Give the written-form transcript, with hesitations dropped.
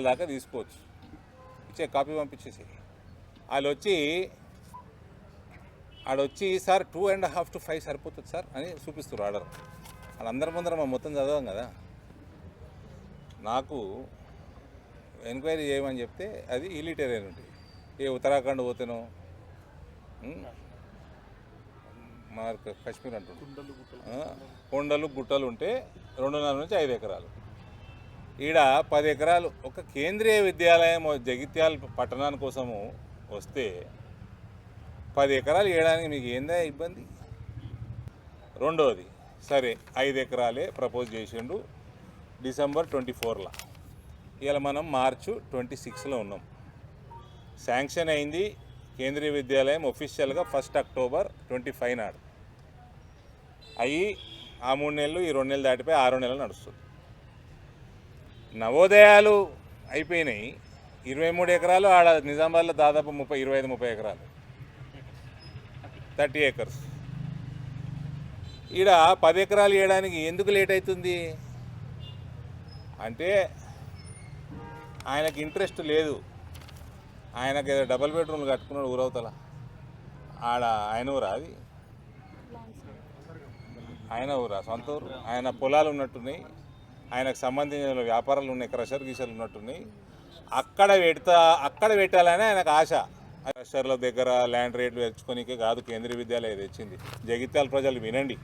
దాకా తీసుకోవచ్చు. ఇచ్చే కాపీ పంపించేసి ఆడొచ్చి సార్ 2.5 to 5 సరిపోతుంది సార్ అని చూపిస్తారు ఆర్డర్. వాళ్ళందరి ముందర మా మొత్తం చదవం కదా. నాకు ఎంక్వైరీ చేయమని చెప్తే అది ఇలిటేరియన్ ఉంటుంది. ఉత్తరాఖండ్ పోతేనో మా కాశ్మీర్ అంటుండే కొండలు గుట్టలు ఉంటే 2.5 నుంచి 5 ఎకరాలు. ఈడ 10 ఎకరాలు ఒక కేంద్రీయ విద్యాలయం జగిత్యాల పట్టణాని కోసము వస్తే 10 ఎకరాలు వేయడానికి మీకు ఏందా ఇబ్బంది? రెండవది సరే 5 ఎకరాలే ప్రపోజ్ చేసిండు December 24. ఇవాళ మనం March 26లో ఉన్నాం. శాంక్షన్ అయింది కేంద్రీయ విద్యాలయం ఒఫీషియల్గా 1 October 25 నాడు. అయ్యి ఆ 3 నెలలు ఈ 2 నెలలు దాటిపోయి 6 నెలలు నడుస్తుంది. నవోదయాలు అయిపోయినాయి. 23 ఎకరాలు ఆడ నిజామాబాద్లో దాదాపు 25-30 ఎకరాలు 30 acres. ఈడ 10 ఎకరాలు వేయడానికి ఎందుకు లేట్ అవుతుంది అంటే ఆయనకి ఇంట్రెస్ట్ లేదు. ఆయనకి ఏదో డబుల్ బెడ్రూమ్లు కట్టుకున్నాడు ఊరవతల. ఆడ ఆయన ఊరా అది? ఆయన ఊరా? సొంత ఊరు. ఆయన పొలాలు ఉన్నట్టున్నాయి, ఆయనకు సంబంధించిన వ్యాపారాలు ఉన్నాయి, క్రషర్ గీషర్లు ఉన్నట్టున్నాయి. అక్కడ పెట్టాలని ఆయనకు ఆశ. క్రషర్ల దగ్గర ల్యాండ్ రేట్లు తెచ్చుకోనికే కాదు కేంద్రీయ విద్యాలయం తెచ్చింది. జగిత్యాల ప్రజలు వినండి.